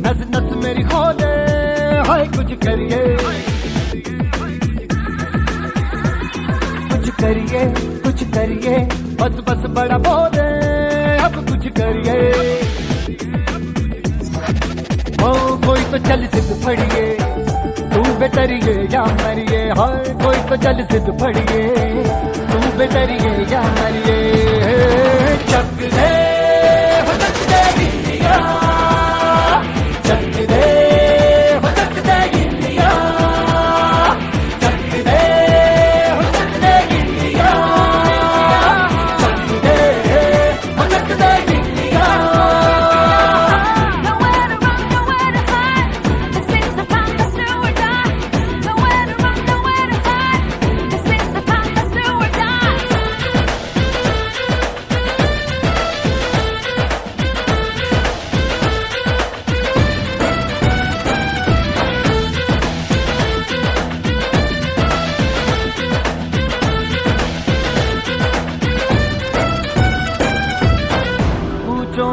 नस नस मेरी खोले, हाय कुछ करिए, कुछ करिए, कुछ करिए, बस बस बड़ा बोले, अब कुछ करिए। ओ कोई तो चल सिद्ध फड़िए, तू बेटरिए या मरिए, हाय कोई तो चल सिद्ध फड़िए, तू बेटरिए या मरिए। चक दे हो चक दे गिल्लिया, चक दे हो चक दे गिल्लिया, चक दे हो चक दे गिल्लिया, चक दे हो चक दे गिल्लिया।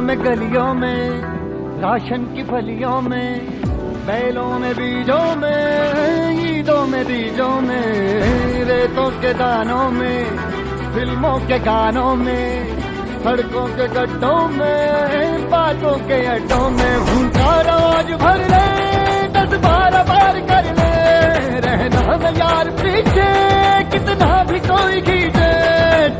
में गलियों में, राशन की फलियों में, बैलों में बीजों में, ईदों में बीजों में, रेतों के दानों में, फिल्मों के गानों में, सड़कों के गड्ढों में, बातों के अड्डों में, भूखा रोज भर ले, 10-12 बार कर ले, रहना न यार पीछे, कितना भी कोई खींचे,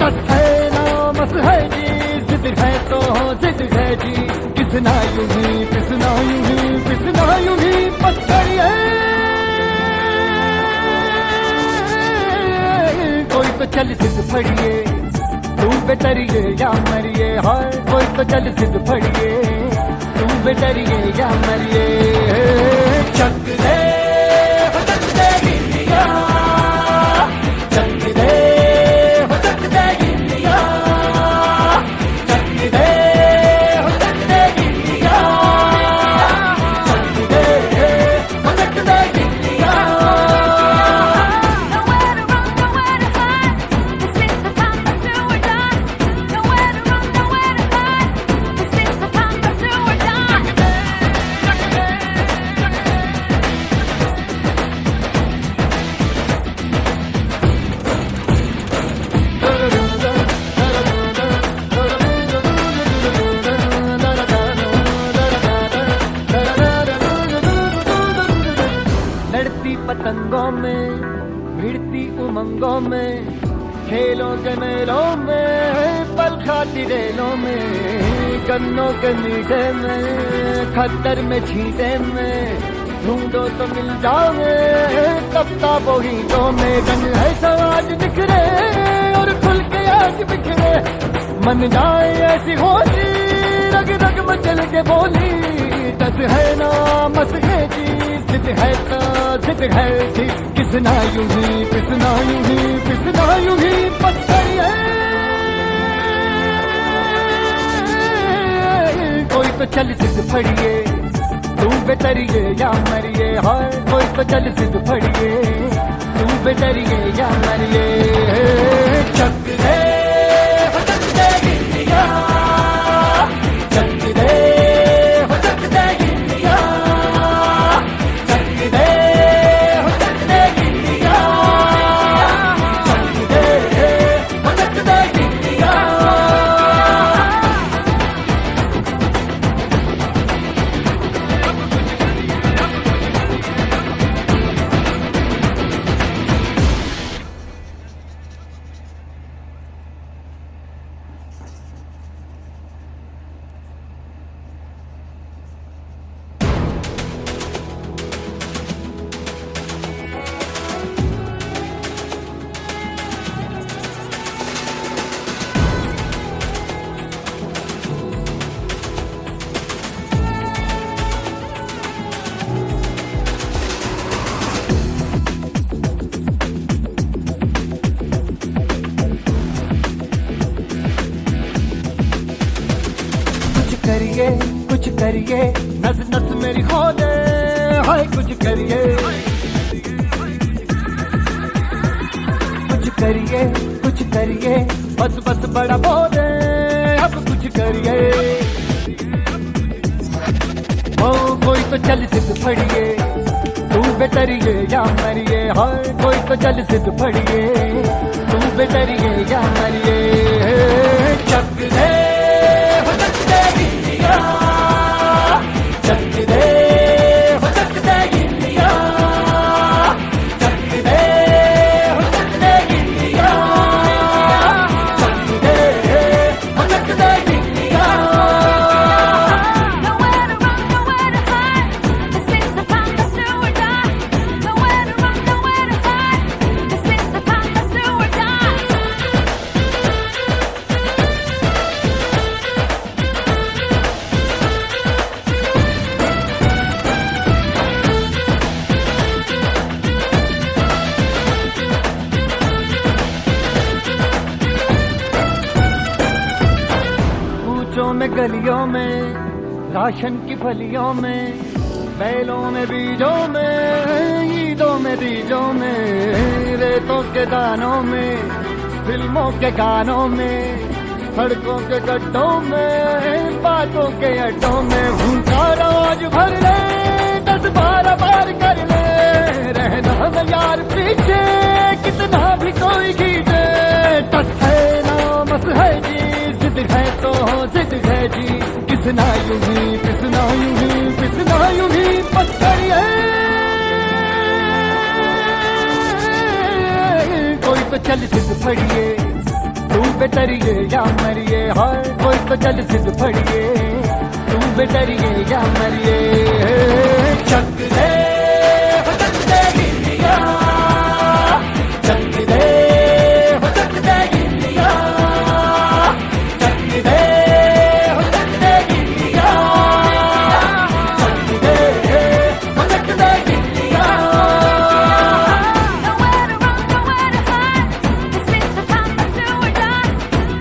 टस है ना मस है जी, जिद है तो जिद है जी, किसना यूं ही पिसना यूं ही पिसना यूं ही बस करिए। कोई तो चल सिद्ध फड़िए, तू बेटरिए या मरिए, हाय कोई तो चल सिद्ध फड़िए, तू बेटरिए या मरिए। चक दे हो चक दे गिल्लिया, चक दे हो चक दे गिल्लिया, चक दे हो चक दे गिल्लिया, चक दे हो चक दे गिल्लिया। लड़ती पतंगों में, भिड़ती उमंगों में, खेलों के मेलों में, पल खाती रेलों में, गन्नों के मीठे में, खद्दर में छींटे में, ढूंढो तो मिल जाओगे, किताबों गीतों में, रंग है समाज बिखरे और खुल के आज बिखरे, मन जाए ऐसी होली, रग रग मचल के बोली, दस है ना मस है जी, जिद है तो जिद है जी, किसना यूं ही पिसना यूं ही पिसना यूं ही बस करिए। कोई तो चल सिद्ध फड़िए, तू बेटरिए या मरिए, हाय कोई तो चल सिद्ध फड़िए, तू बेटरिए या मरिए। चक दे हो चक दे गिल्लिया, चक दे हो चक दे गिल्लिया, चक दे हो चक दे गिल्लिया, चक दे हो चक दे गिल्लिया। करिए, कुछ करिए, नस नस मेरी खोले, हाय कुछ करिए, कुछ करिए, कुछ करिए, बस बस बड़ा बोले, अब कुछ करिए। हो कोई तो चल सिद्ध फड़िए, तू बेतरिए या मरिए, हाय कोई तो चल सिद्ध फड़िए, तू बेतरिए या मरिए। चक दे हो चक दे गिल्लिया, चक दे हो चक दे गिल्लिया, चक दे हो चक दे गिल्लिया, चक दे हो चक दे गिल्लिया। Nowhere to run, nowhere to hide. This is the time to do or die. Nowhere to run, nowhere to hide. This is the time to do or die. कूचों में गलियों में, राशन की फलियों में, बैलों में बीजों में, ईदों में बीजों में, रेतों के दानों में, फिल्मों के गानों में, सड़कों के गड्ढों में, बातों के अड्डों में, भूखा रोज भर ले 10-12 बार कर ले, रहना न यार पीछे कितना भी कोई खींचे। टस है ना मस है जी, जिद है तो जिद है जी, किसना यूं ही पिसना यूं ही पिसना यूं ही बस करिए। कोई तो चल सिद्ध फड़िए, तू बेतरिए या मरिए, हाय कोई तो चल सिद्ध फड़िए, तू बेतरिए या मरिए। चक दे हो चक दे गिल्लिया, चक दे हो चक दे गिल्लिया, चक दे हो चक दे गिल्लिया, चक दे हो चक दे गिल्लिया। Nowhere to run, nowhere to hide. This is the time to do or die.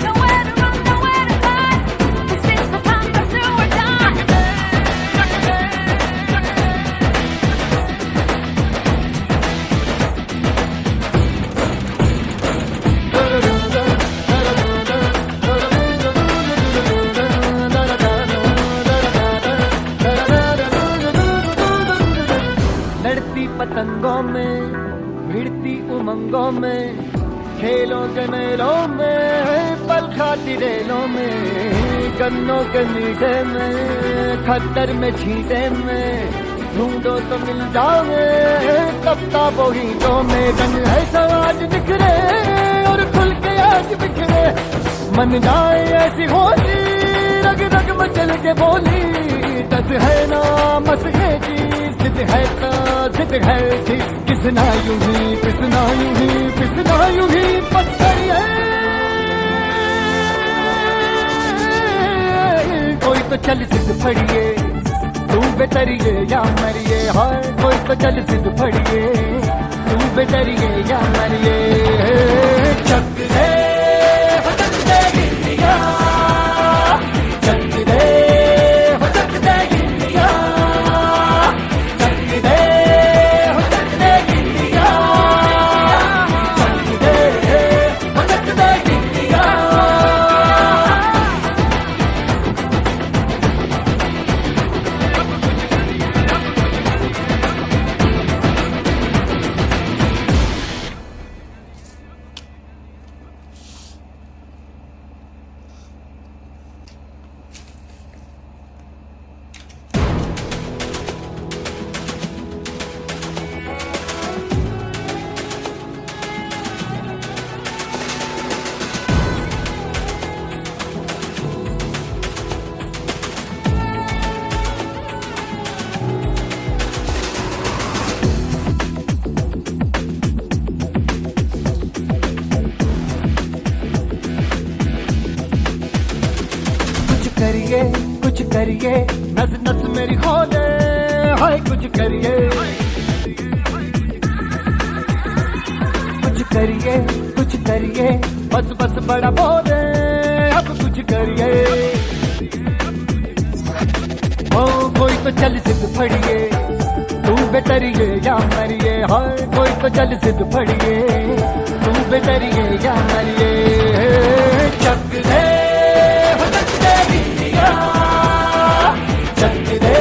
Nowhere to run, nowhere to hide. This is the time to do or die. लड़ती पतंगों में, भिड़ती उमंगों में, खेलों के मेलों में, पल खाती रेलों में, गन्नों के मीठे में, खद्दर में छींटे में, ढूंढो तो मिल जाओगे किताबों हीटों में। रंग है समाज बिखरे और खुल के आज बिखरे, मन जाए ऐसी होली, रग रग मचल के बोली। टस है ना मस है जी, जिद है तो जिद है जी, किसना यूं ही पिसना यूं ही पिसना यूं ही बस करिए। कोई तो चल सिद्ध फड़िए, तू बेतरिए या मरिए, हाय कोई तो चल सिद्ध फड़िए, तू बेतरिए या मरिए। चक दे हो चक दे गिल्लिया, चक दे हो चक दे गिल्लिया, चक दे हो चक दे गिल्लिया, चक दे हो चक दे गिल्लिया। करिए कुछ करिए, नस नस मेरी खोले, हाय कुछ करिए, कुछ करिए कुछ करिए, बस बस बड़ा बोले, अब कुछ करिए। ओ कोई तो चल सिद्ध फड़िए, तू बेतरिए या मरिए, हाय कोई तो चल सिद्ध फड़िए, तू बेतरिए या मरिए। चक दे हो चक दे गिल्लिया, चक दे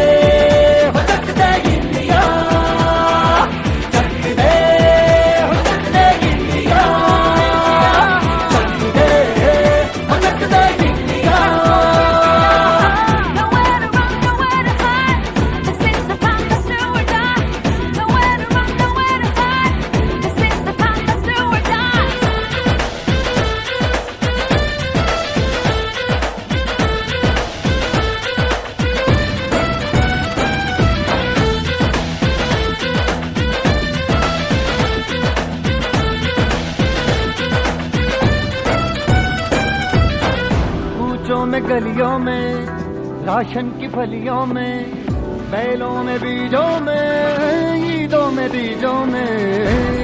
गलियों में, राशन की फलियों में, बैलों में बीजों में, ईदों में दीजों में,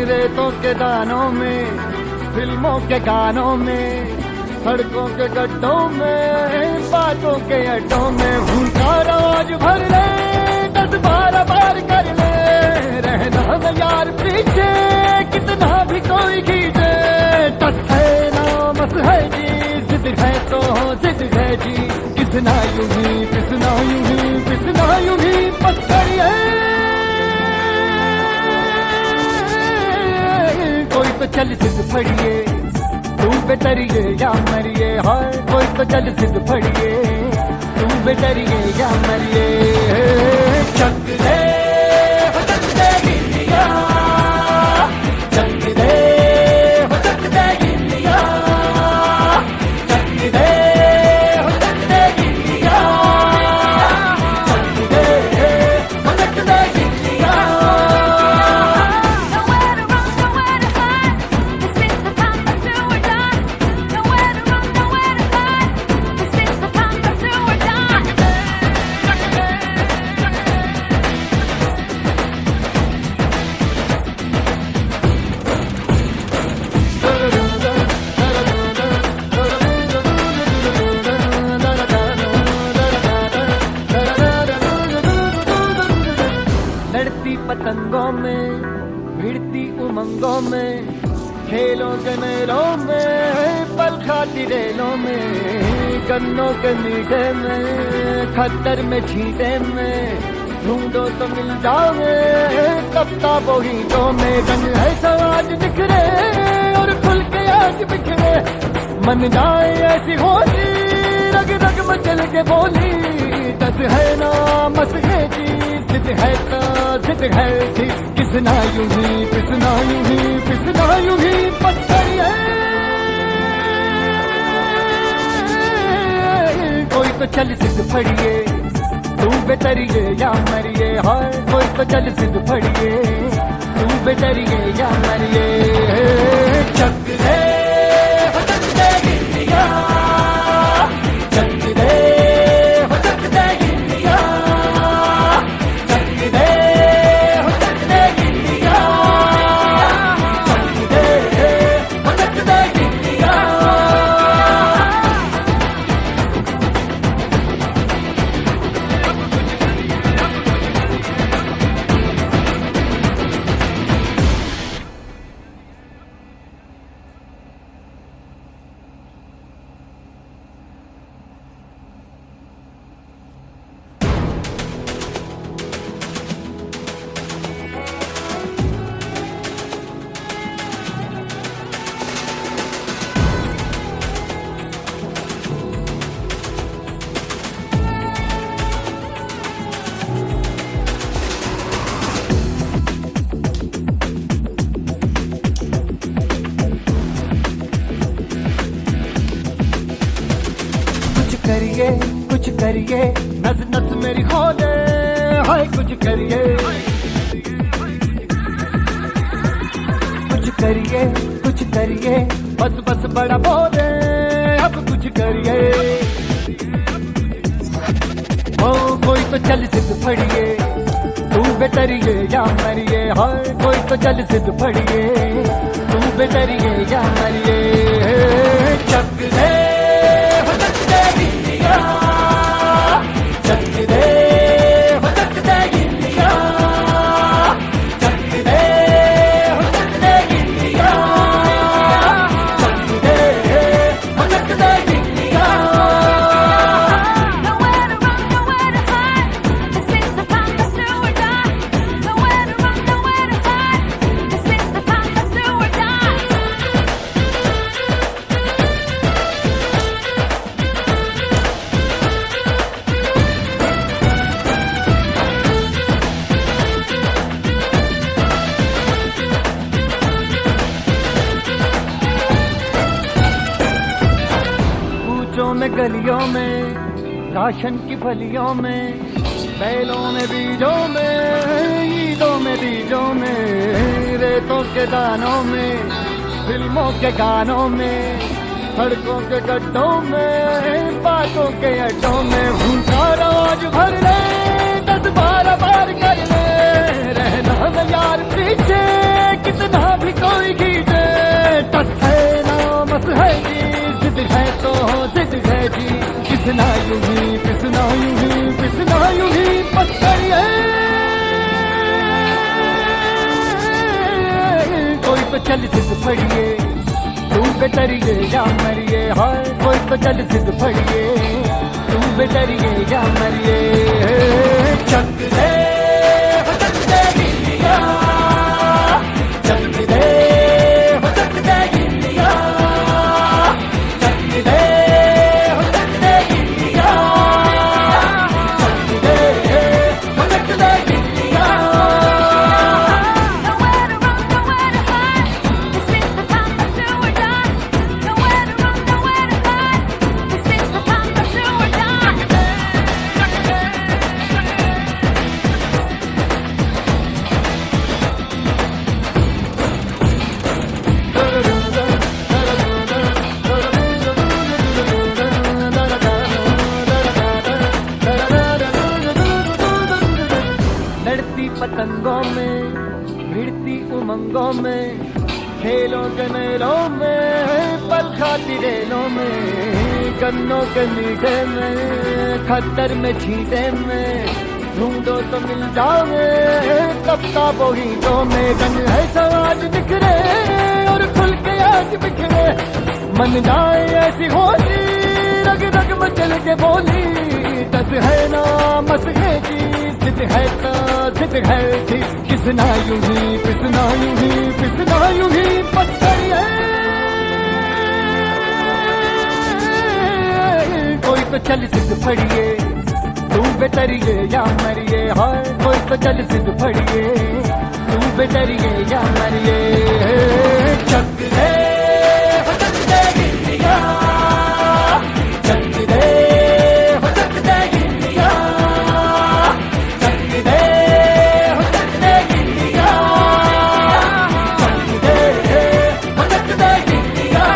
रेतों के दानों में, फिल्मों के गानों में, सड़कों के गड्ढों में, बातों के अड्डों में, भूखा रोज भर ले 10-12 बार कर ले, रहना न यार पीछे कितना भी कोई खींचे, टस है ना मस है जी, जिद है तो जिद है जी, किसना यूं ही पिसना यूं ही पिसना यूं ही पत्थर है, कोई तो चल सिद्ध फड़िए, तू बेतरिए या मरिए, हाय कोई तो चल सिद्ध फड़िए, तू बेतरिए या मरिए, चक दे हो चक दे गिल्लिया, चक दे हो चक दे गिल्लिया, चक दे हो चक दे गिल्लिया, चक दे हो चक दे गिल्लिया। Nowhere to run, nowhere to hide. This is the time to do or die. Nowhere to run, nowhere to hide. This is the time to do or die. लड़ती पतंगों में, भिड़ती उमंगों में, खेलों के मेलों में, पल खाती रेलों में, गन्नों के मीठे में, खद्दर में छींटे में, ढूंढो तो मिल जाओगे किताबों हीटों में, रंग है समाज बिखरे और खुल के आज बिखरे, मन जाए ऐसी होली, रग रग मचल के बोली, दस है ना मस है जी, जिद है तो जिद है जी, किसना यूं ही पिसना यूं ही पिसना यूं ही पत्थर है, कोई तो चल सिद्ध फड़िए, तू बेतरिए या मरिए, हाय कोई तो चल सिद्ध फड़िए, तू बेतरिए या मरिए, चक दे हो चक दे गिल्लिया, चक दे हो चक दे गिल्लिया, चक दे हो चक दे गिल्लिया, चक दे हो चक दे गिल्लिया। कुछ करिए, नस नस मेरी खोले, हाय कुछ करिए, कुछ करिए, बस बस बड़ा बोले, अब कुछ करिए, ओ कोई तो चल सिद्ध फड़िए, तू बेतरिए या मरिए, हाय कोई तो चल सिद्ध फड़िए, तू बेतरिए या मरिए, चक दे हो चक दे गिल्लिया, चक दे हो चक दे गिल्लिया, चक दे हो चक दे गिल्लिया, चक दे हो चक दे गिल्लिया। Nowhere to run, nowhere to hide. This is the time to do or die. Nowhere to run, nowhere to hide. This is the time to do or die. कूचों में गलियों में, राशन की फलियों में, बैलों में बीजों में, ईदों में दीजों में, रेतों के दानों में, फिल्मों के गानों में, सड़कों के गड्ढों में, बातों के अड्डों में भूखा रोज भर ले, 10-12 बार कर ले, रहना न यार पीछे कितना भी कोई खींचे। टस है ना मस है जी, जिद है तो जिद है जी, पिसना यूं ही पिसना यूं ही पिसना यूं ही बस करिए। कोई तो चल जिद फड़िए, तू बेटरिए या मरिए, हाय कोई तो चल जिद फड़िए, तू बेटरिए या मरिए। चक दे हो चक दे गिल्लिया, चक दे हो चक दे गिल्लिया, चक दे हो चक दे गिल्लिया, चक दे हो चक दे गिल्लिया। Nowhere to run, nowhere to hide. This is the time that do or die. Nowhere to run, nowhere to hide. This is the time that do or die. लड़ती पतंगों में, भिड़ती उमंगों में, खेलों के मेलों में, पल खाती रेलों में, गन्नों के मीठे में, खतर में छींटे में, ढूंढो तो मिल जाओगे, किताबों गीतों में। रंग है समाज बिखरे और खुल के आज बिखरे, मन जाए ऐसी होली, रग रग मचल के बोली। दस है ना मस है जी, जिद है तो जिद है जी, किसना यूं ही पिसना यूं ही पिसना यूं ही बस करिए। कोई तो चल जिद फड़िए, तू बेटरिए या मरिए, हाय कोई तो चल जिद फड़िए, तू बेटरिए या मरिए। चक दे हो चक दे गिल्लिया, चक दे हो चक दे गिल्लिया, चक दे हो चक दे गिल्लिया, चक दे हो चक दे गिल्लिया।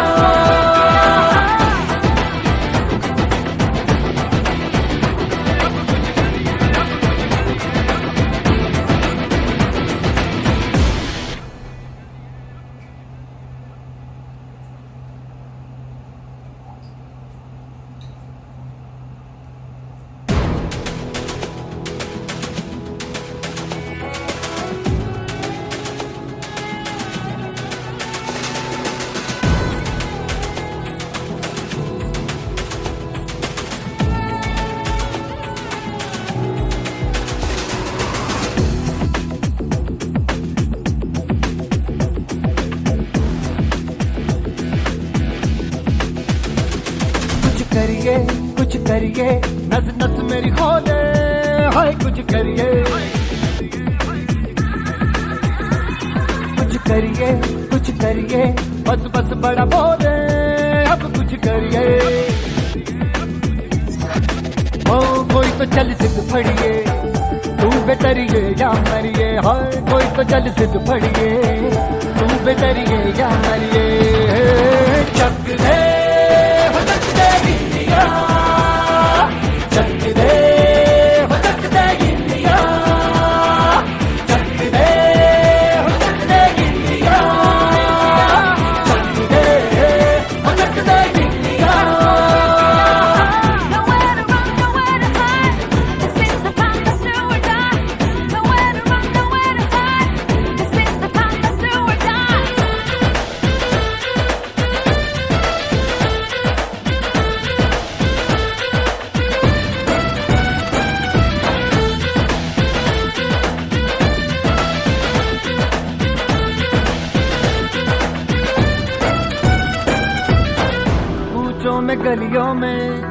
कुछ करिए, नस नस मेरी खोले, हाय कुछ करिए, कुछ करिए, बस बस बड़ा बोले, अब कुछ करिए। ओ कोई तो चल जिद फड़िए, तू बेटरिए या मरिए, हाय कोई तो चल जिद फड़िए, तू बेटरिए या मरिए। चक दे हो चक दे गिल्लिया, चक दे हो चक दे गिल्लिया, चक दे हो चक दे गिल्लिया, चक दे हो चक दे गिल्लिया। Nowhere to run, nowhere to hide. This is the time that do or die. Nowhere to run, nowhere to hide. This is the time that do or die. कूचों में गलियों में,